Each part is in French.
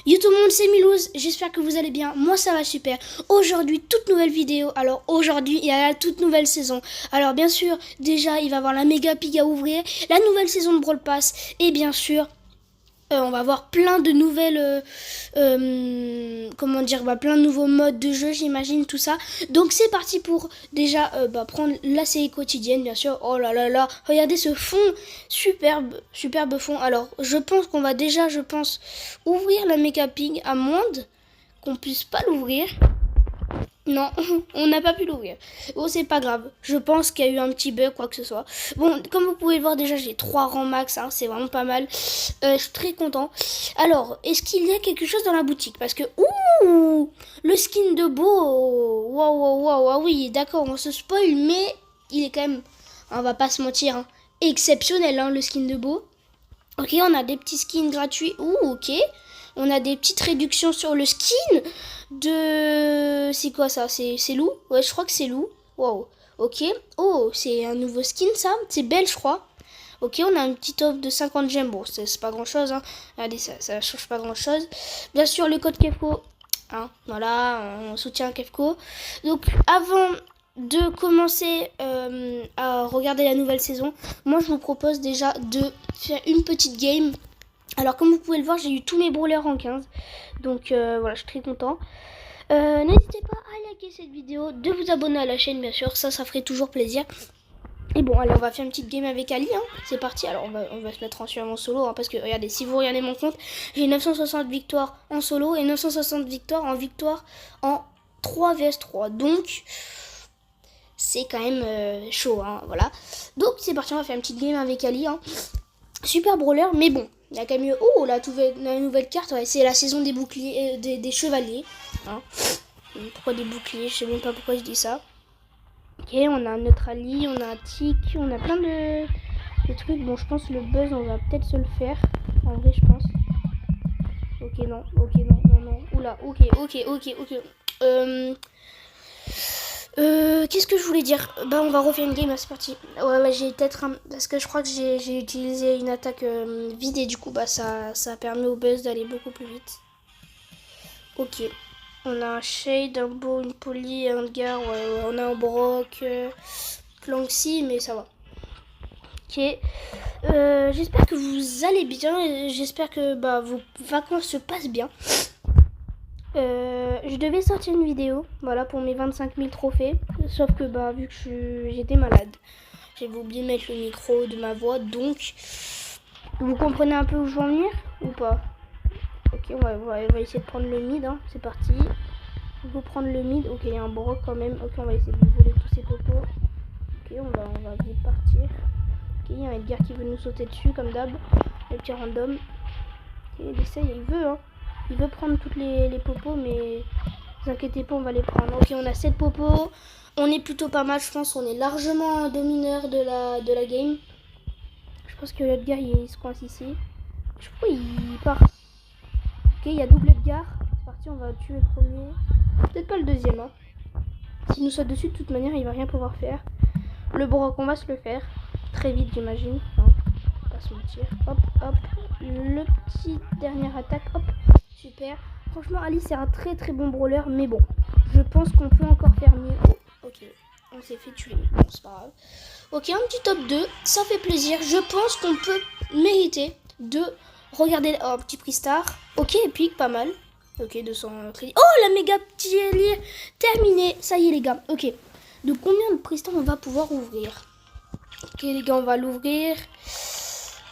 Yo tout le monde, c'est Milouz, j'espère que vous allez bien, moi ça va super. Aujourd'hui, toute nouvelle vidéo, alors aujourd'hui il y a la toute nouvelle saison. Alors bien sûr, déjà il va y avoir la méga pig à ouvrir, la nouvelle saison de Brawl Pass, et bien sûr, on va avoir plein de nouvelles, comment dire, plein de nouveaux modes de jeu, j'imagine, tout ça. Donc c'est parti pour déjà prendre la série quotidienne, bien sûr. Oh là là là, regardez ce fond, superbe, superbe fond. Alors je pense qu'on va déjà, ouvrir la Mega Pig, à moins qu'on puisse pas l'ouvrir. Non, on n'a pas pu l'ouvrir. Bon, c'est pas grave. Je pense qu'il y a eu un petit bug, quoi que ce soit. Bon, comme vous pouvez le voir, déjà, j'ai 3 rangs max. Hein, c'est vraiment pas mal. Je suis très content. Alors, est-ce qu'il y a quelque chose dans la boutique? Parce que, ouh, le skin de Beau. Waouh, waouh, waouh. Ah oui, d'accord, on se spoil, mais il est quand même, on va pas se mentir, hein, exceptionnel, hein, le skin de Beau. Ok, on a des petits skins gratuits. Ouh, ok. On a des petites réductions sur le skin de... C'est quoi ça? C'est loup? Ouais, je crois que c'est loup. Wow. Ok. Oh, c'est un nouveau skin ça. C'est belle, je crois. Ok, on a une petite offre de 50 gemmes. Bon, c'est pas grand chose. Hein. Regardez, ça change pas grand chose. Bien sûr, le code Kefko. Hein, voilà, on soutient Kefko. Donc, avant de commencer à regarder la nouvelle saison, moi je vous propose déjà de faire une petite game. Alors comme vous pouvez le voir, j'ai eu tous mes brawlers en 15. Donc voilà, je suis très content. N'hésitez pas à liker cette vidéo, de vous abonner à la chaîne bien sûr, ça ferait toujours plaisir. Et bon, allez, on va faire une petite game avec Ali, hein. C'est parti. Alors on va se mettre en suivant en solo, hein, parce que regardez, si vous regardez mon compte, j'ai 960 victoires en solo et 960 victoires en 3 vs 3. Donc c'est quand même chaud, hein, voilà. Donc c'est parti, on va faire une petite game avec Ali, hein. Super brawler, mais bon, il y a quand même mieux. Oh, la nouvelle carte, ouais, c'est la saison des boucliers, des chevaliers. Hein. Pourquoi des boucliers? Je sais même pas pourquoi je dis ça. Ok, on a notre Ali, on a un tic, on a plein de trucs. Bon, je pense le buzz, on va peut-être se le faire. En vrai, je pense. Ok, non, non. Oula, ok. Qu'est-ce que je voulais dire? Bah, on va refaire une game, c'est parti. Ouais, j'ai peut-être parce que je crois que j'ai utilisé une attaque vide et du coup, bah, ça permet au buzz d'aller beaucoup plus vite. Ok. On a un Shade, un Beau, une Polly, un Edgar, ouais, on a un Brock, Clancy, mais ça va. Ok. J'espère que vous allez bien, j'espère que vos vacances se passent bien. Je devais sortir une vidéo, voilà, pour mes 25 000 trophées. Sauf que vu que j'étais malade, j'avais oublié de mettre le micro de ma voix, donc vous comprenez un peu où je veux en venir ou pas? Ok, on va essayer de prendre le mid, hein. C'est parti. Il faut prendre le mid. Ok, il y a un Brock quand même. Ok, on va essayer de voler tous ces popos. Ok, on va vite partir. Ok, il y a un Edgar qui veut nous sauter dessus comme d'hab. Le petit random. Ok, il essaye, il veut, hein. Il veut prendre toutes les popos, mais ne vous inquiétez pas, on va les prendre. Ok, on a 7 popos. On est plutôt pas mal, je pense. On est largement domineur de la game. Je pense que l'Edgar, il se coince ici. Je crois qu'il part. Ok, il y a double Edgar. C'est parti, on va tuer le premier. Peut-être pas le deuxième. Hein. S'il nous saute dessus, de toute manière, il va rien pouvoir faire. Le Brock, on va se le faire. Très vite, j'imagine. Hein. On va pas se mentir. Hop, hop. Le petit dernière attaque. Hop. Super. Franchement, Ali, c'est un très très bon brawler. Mais bon, je pense qu'on peut encore faire mieux. Oh, ok. On s'est fait tuer. Bon, c'est pas grave. Ok, un petit top 2. Ça fait plaisir. Je pense qu'on peut mériter de regarder un petit prix star. Ok, épique, pas mal. Ok, 200 crédits. Oh, la méga tirelire terminée. Ça y est, les gars. Ok. De combien de prix star on va pouvoir ouvrir? Ok, les gars, on va l'ouvrir.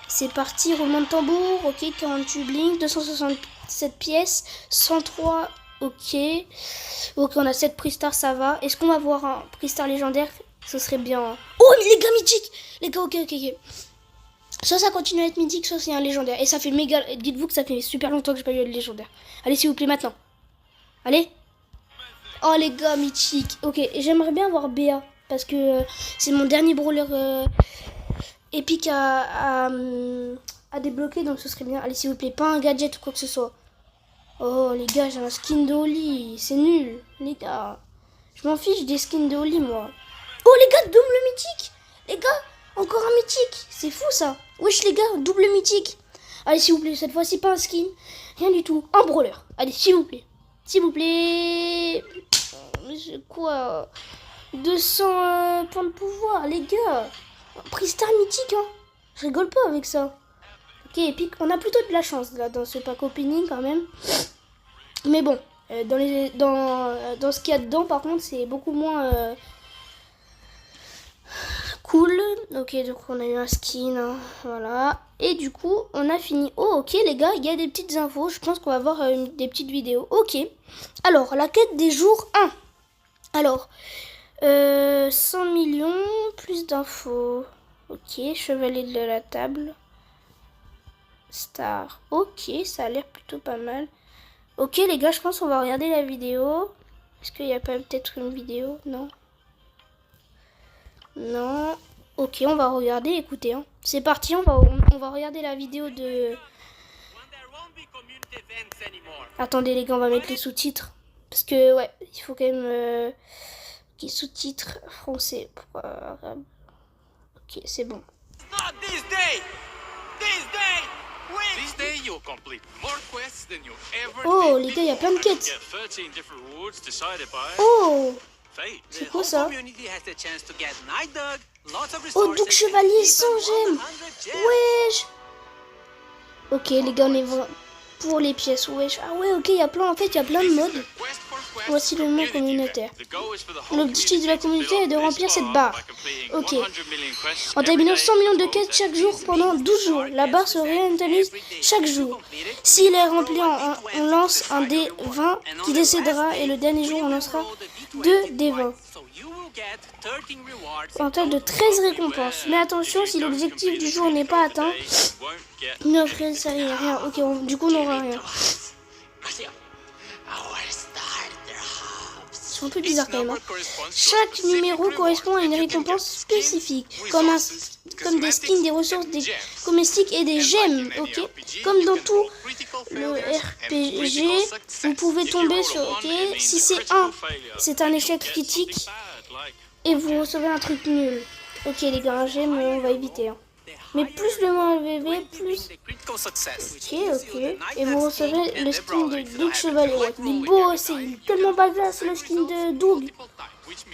C'est parti, roulement de tambour. Ok, 48 blink, 267 pièces, 103. Ok. Ok, on a 7 prix star, ça va. Est-ce qu'on va avoir un prix star légendaire? Ce serait bien. Oh, les gars mythiques. Les gars, ok. Soit ça continue à être mythique, soit c'est un légendaire. Et ça fait méga... Dites-vous que ça fait super longtemps que j'ai pas eu de légendaire. Allez, s'il vous plaît, maintenant. Allez. Oh, les gars, mythique. Ok, j'aimerais bien avoir Béa. Parce que c'est mon dernier brawler épique à débloquer. Donc ce serait bien. Allez, s'il vous plaît, pas un gadget ou quoi que ce soit. Oh, les gars, j'ai un skin de Oli. C'est nul, les gars. Je m'en fiche des skins de Oli, moi. Oh, les gars, double mythique. Les gars, encore un mythique. C'est fou, ça. Wesh, les gars, double mythique. Allez, s'il vous plaît, cette fois-ci, pas un skin. Rien du tout. Un brawler. Allez, s'il vous plaît. S'il vous plaît. C'est quoi 200 points de pouvoir, les gars. Prix star mythique, hein. Je rigole pas avec ça. Ok, épique. On a plutôt de la chance là dans ce pack opening quand même. Mais bon, dans ce qu'il y a dedans, par contre, c'est beaucoup moins cool. Ok, donc on a eu un skin, hein, voilà. Et du coup, on a fini. Oh, ok, les gars, il y a des petites infos. Je pense qu'on va voir des petites vidéos. Ok. Alors, la quête des jours 1. Alors, 100 millions, plus d'infos. Ok, chevalier de la table. Star. Ok, ça a l'air plutôt pas mal. Ok, les gars, je pense qu'on va regarder la vidéo. Est-ce qu'il n'y a pas peut-être une vidéo? Non. Non. Ok, on va regarder, écoutez. Hein. C'est parti, on va regarder la vidéo de... Attendez les gars, on va mettre les sous-titres. Parce que, ouais, il faut quand même... qui sous-titres français pour arabe. Ok, c'est bon. Oh, les gars, il y a plein de quêtes. Oh, c'est quoi ça? Oh, Doug Chevalier sans gemme. Wesh. Ok, les gars, on est pour les pièces. Wesh. Ah ouais, ok, il y a plein, en fait, il y a plein de modes. Voici le mot communautaire. L'objectif de la communauté est de remplir cette barre. Ok. En terminant 100 millions de quêtes chaque jour pendant 12 jours. La barre se réinitialise chaque jour. S'il est rempli, on lance un dé 20 qui décédera et le dernier jour, on lancera 2 dés 20. En total de 13 récompenses. Mais attention, si l'objectif du jour n'est pas atteint, ne offrez rien. Ok, du coup, on n'aura rien. C'est un peu bizarre quand même. Hein. Chaque numéro correspond à une récompense spécifique, comme des skins, des ressources, des comestiques et des gemmes. Ok, comme dans tout le RPG, vous pouvez tomber sur. Ok, si c'est 1, c'est un échec critique et vous recevez un truc nul. Ok les gars, un gemme, on va éviter. Hein. Mais plus le moins VV, plus... Ok. Et vous recevez le skin de Doug Chevalier. Ouais, il est beau, c'est tellement badass le skin de Doug.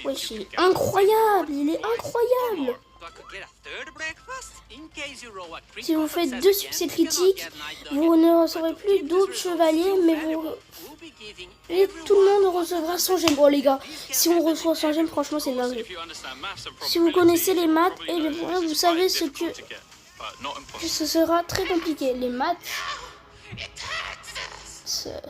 Ouais, c'est incroyable, il est incroyable. Si vous faites 2 succès critiques, vous ne recevrez plus Doug Chevalier, mais et tout le monde recevra 100 gemmes. Oh les gars, si on reçoit 100 gemmes, franchement c'est dingue. Si vous connaissez les maths et les points, vous savez ce sera très compliqué. Les maths, c'est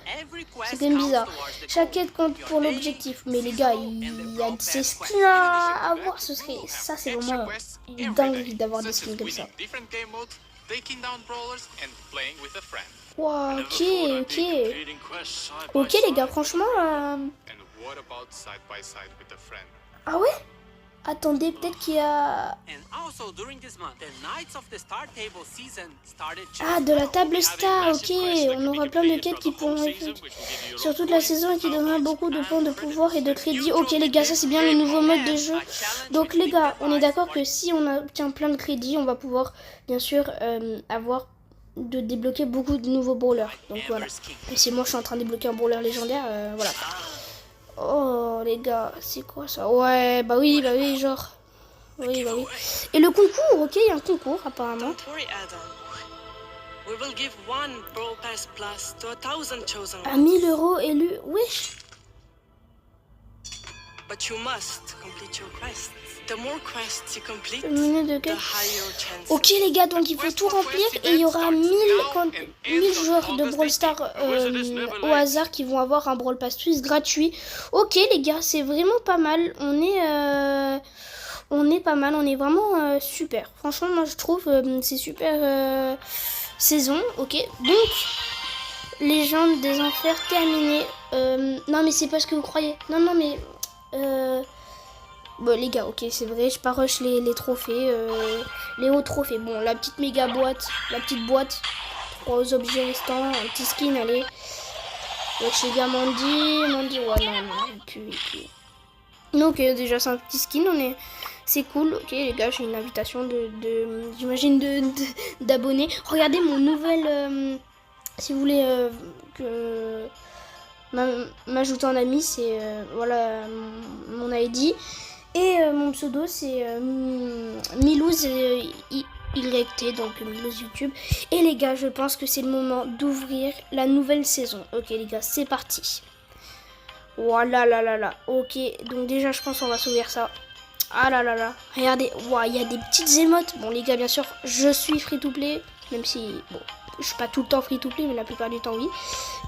quand même bizarre. Chaque quête compte pour l'objectif. Mais les gars, il y a ces skins à avoir. Ça c'est vraiment dingue d'avoir des skins comme ça. Wow, ok. Ok les gars, franchement... Ah ouais? Attendez, peut-être qu'il y a... Ah, de la table star, ok. On aura plein de quêtes qui pourront être sur toute la saison et qui donnera beaucoup de points de pouvoir et de crédit. Ok les gars, ça c'est bien le nouveau mode de jeu. Donc les gars, on est d'accord que si on obtient plein de crédits, on va pouvoir bien sûr de débloquer beaucoup de nouveaux brawlers. Donc voilà. Et si moi je suis en train de débloquer un brawler légendaire, voilà. Oh les gars, c'est quoi ça? Ouais, bah oui, genre. Oui. Et le concours, ok, il y a un concours apparemment. À 1000 € élu, wesh. Ok les gars, donc il faut tout remplir et il y aura 1000 joueurs de Brawl Stars au hasard qui vont avoir un Brawl Pass Suisse gratuit. Ok les gars, c'est vraiment pas mal. On est pas mal, on est vraiment super. Franchement, moi je trouve c'est super saison. Ok, donc Légende des Enfers terminée. Non mais c'est pas ce que vous croyez. Non mais bon les gars, ok c'est vrai, je pas rush les trophées, les hauts trophées. Bon, la petite méga boîte, la petite boîte, 3 objets restants, un petit skin, allez. Donc les gars, Mandy, ouais non, puis. Donc déjà c'est un petit skin, c'est cool. Ok les gars, j'ai une invitation j'imagine d'abonnés. Regardez mon nouvel Si vous voulez que m'ajouter en ami, c'est voilà mon ID. Et mon pseudo c'est Milouz YT, donc Milouz YouTube. Et les gars, je pense que c'est le moment d'ouvrir la nouvelle saison. Ok les gars, c'est parti. Voilà là là là. Ok, donc déjà je pense qu'on va s'ouvrir ça. Ah là là là. Regardez, il y a des petites émotes. Bon les gars, bien sûr, je suis free to play. Même si, bon, je suis pas tout le temps free to play, mais la plupart du temps oui.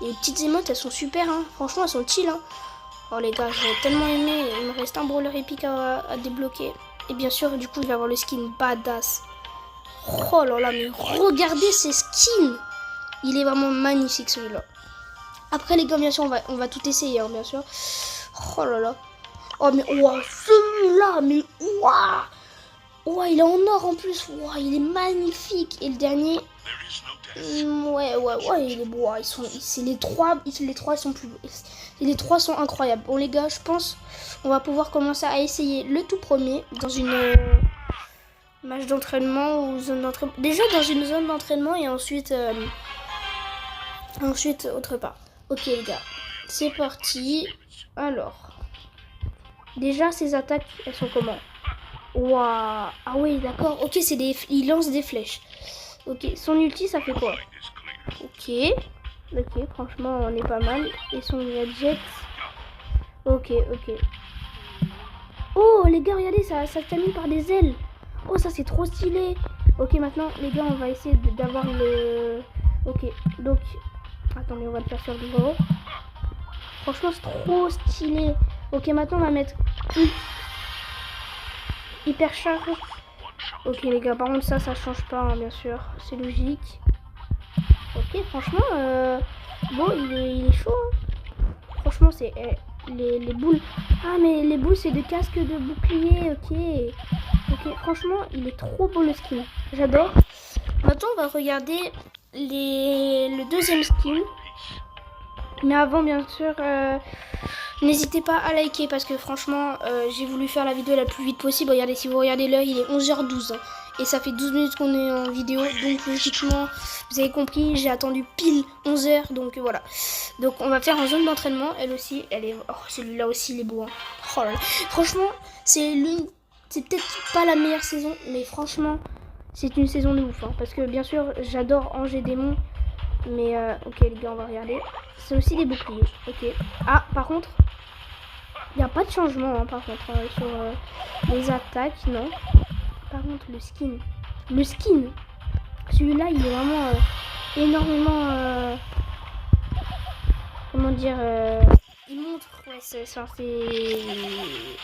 Et les petites émotes, elles sont super, hein. Franchement, elles sont chill, hein. Oh les gars, j'ai tellement aimé. Il me reste un brawler épique à débloquer. Et bien sûr, du coup, il va avoir le skin badass. Oh là là, mais regardez ces skins. Il est vraiment magnifique celui-là. Après les gars, bien sûr, on va tout essayer, hein, bien sûr. Oh là là. Oh mais celui-là, mais il est en or en plus. Il est magnifique. Et le dernier, il est beau. Les trois sont plus beaux. Et les trois sont incroyables. Bon les gars, je pense on va pouvoir commencer à essayer le tout premier dans une match d'entraînement ou zone d'entraînement. Déjà dans une zone d'entraînement et ensuite autre part. Ok les gars, c'est parti. Alors, déjà ces attaques, elles sont comment? Ah oui d'accord. Ok, il lance des flèches. Ok, son ulti ça fait quoi? Ok, franchement on est pas mal. Et son gadget. Ok. Oh les gars, regardez, ça termine par des ailes. Oh ça c'est trop stylé. Ok, maintenant les gars, on va essayer d'avoir le... Ok, donc... Attendez, on va le faire sur du gros. Franchement c'est trop stylé. Ok, maintenant on va mettre... Hyper charge. Ok les gars, par contre ça change pas, hein, bien sûr. C'est logique. Ok, franchement, bon, il est chaud. Hein. Franchement, c'est les boules. Ah, mais les boules, c'est des casques de bouclier. Ok, franchement, il est trop beau le skin. J'adore. Maintenant, on va regarder le deuxième skin. Mais avant, bien sûr, n'hésitez pas à liker parce que franchement, j'ai voulu faire la vidéo la plus vite possible. Regardez, si vous regardez l'heure, il est 11h12. Hein, et ça fait 12 minutes qu'on est en vidéo. Donc, logiquement, vous avez compris, j'ai attendu pile 11h. Donc, voilà. Donc, on va faire en zone d'entraînement. Elle aussi, celui-là aussi, il est beau. Hein. Oh là là. Franchement, c'est peut-être pas la meilleure saison. Mais franchement, c'est une saison de ouf. Hein, parce que, bien sûr, j'adore Angers Démon. Mais ok les gars, on va regarder. C'est aussi des boucliers. Ok. Ah, par contre, il n'y a pas de changement hein, par contre sur les attaques, non. Par contre, le skin. Celui-là, il est vraiment énormément... comment dire il montre... Ouais, c'est...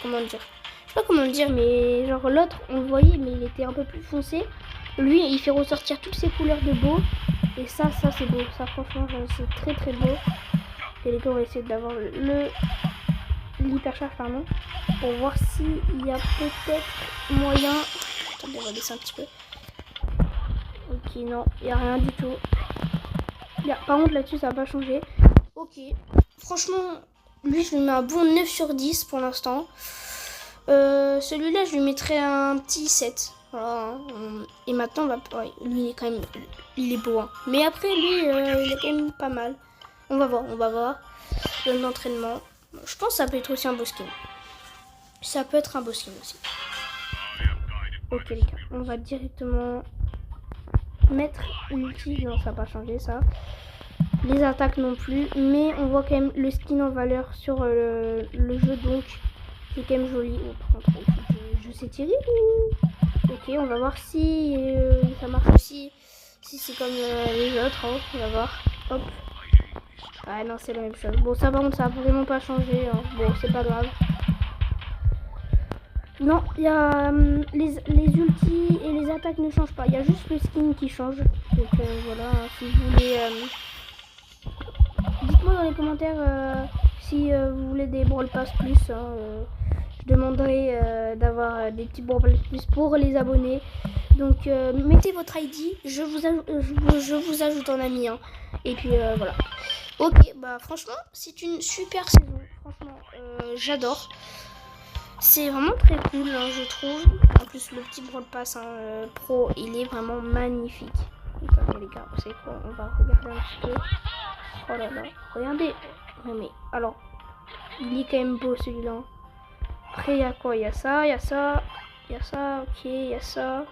Comment dire? Je sais pas comment le dire, mais genre l'autre, on le voyait, mais il était un peu plus foncé. Lui, il fait ressortir toutes ses couleurs de beau. Et ça c'est beau. Ça, franchement, c'est très très beau. Et les gars, on va essayer d'avoir l'hypercharge, pardon. Pour voir s'il y a peut-être moyen... Attendez, on va baisser un petit peu. Ok, non, il n'y a rien du tout. Par contre, là-dessus, ça n'a pas changé. Ok. Franchement, lui, je lui mets un bon 9 sur 10 pour l'instant. Celui-là, je lui mettrais un petit 7. Voilà. Et maintenant, lui, il est quand même... Il est beau. Hein. Mais après, lui, il est quand même pas mal. On va voir. L'entraînement. Je pense que ça peut être aussi un beau skin. Ça peut être un beau skin aussi. Ok, les gars. On va directement mettre l'ulti. Non, ça n'a pas changé, ça. Les attaques non plus. Mais on voit quand même le skin en valeur sur le jeu. Donc, c'est quand même joli. Oh, par contre, je sais tirer ou... Ok, on va voir si ça marche aussi. Si c'est comme les autres, hein. On va voir. Hop. Ah non, c'est la même chose. Bon, ça par contre, ça a vraiment pas changé. Hein. Bon, c'est pas grave. Non, il y a les ultis et les attaques ne changent pas. Il y a juste le skin qui change. Donc voilà, hein, si vous voulez... dites-moi dans les commentaires si vous voulez des Brawl Pass plus. Hein, je demanderai d'avoir des petits Brawl Pass plus pour les abonnés. Donc mettez votre ID, je vous ajoute en ami. Hein. Et puis voilà. Ok, bah franchement, c'est une super saison. Franchement, j'adore. C'est vraiment très cool, hein, je trouve. En plus, le petit Brawl Pass hein, pro, il est vraiment magnifique. Attendez les gars, vous savez quoi, on va regarder un petit peu. Oh là là, regardez. Non mais, alors, il est quand même beau celui-là. Après, il y a quoi? Il y a ça, il y a ça, il y a ça, ok, il y a ça.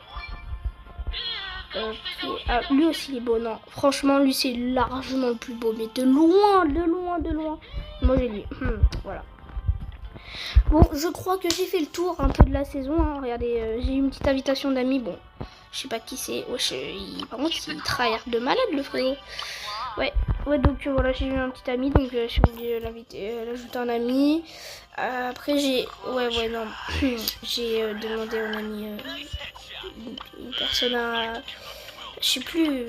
Ok, ah, lui aussi il est beau, non. Franchement, lui c'est largement le plus beau, mais de loin, de loin, de loin. Moi j'ai lui, voilà. Bon, je crois que j'ai fait le tour un peu de la saison, hein. Regardez, j'ai eu une petite invitation d'amis, bon. Je sais pas qui c'est. Wesh, par contre, il tryhard de malade, le frérot. Ouais, donc voilà, j'ai eu un petit ami, donc je suis obligée de l'inviter, l'ajouter un ami. Après, j'ai. Ouais, non. J'ai demandé à un ami, une personne à. Je sais plus,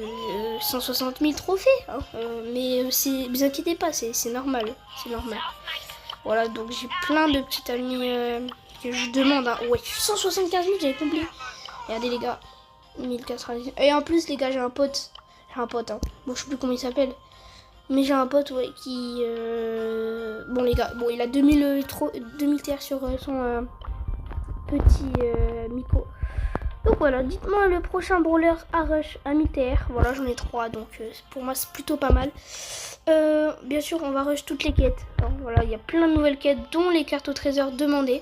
160 000 trophées. Hein, mais vous inquiétez pas, c'est normal. C'est normal. Voilà, donc j'ai plein de petits amis que je demande. Hein. Ouais, 175 000, j'avais compris. Regardez, les gars. 1090. Et en plus les gars, j'ai un pote, hein. Bon, je sais plus comment il s'appelle, mais j'ai un pote, ouais, qui bon les gars, bon, il a 2000 TR sur son petit micro. Donc voilà, dites-moi le prochain brawler à rush à 1000 TR. Voilà, j'en ai 3, donc pour moi c'est plutôt pas mal. Bien sûr, on va rush toutes les quêtes, hein. Voilà, il y a plein de nouvelles quêtes, dont les cartes au trésor demandées.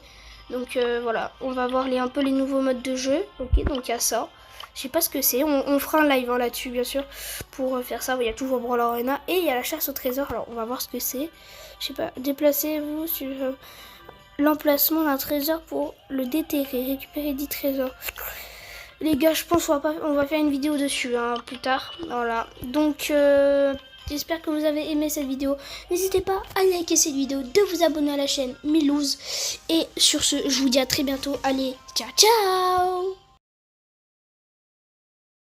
Donc voilà, on va voir un peu les nouveaux modes de jeu. Ok, donc il y a ça. Je sais pas ce que c'est, on fera un live, hein, là-dessus bien sûr. Pour faire ça, il y a toujours Brawl Arena. Et il y a la chasse au trésor, alors on va voir ce que c'est. Je sais pas, déplacez-vous sur l'emplacement d'un trésor pour le déterrer. Récupérer 10 trésors. Les gars, je pense on va faire une vidéo dessus, hein, plus tard. Voilà, donc j'espère que vous avez aimé cette vidéo. N'hésitez pas à liker cette vidéo, de vous abonner à la chaîne Milouz. Et sur ce, je vous dis à très bientôt. Allez, ciao ciao.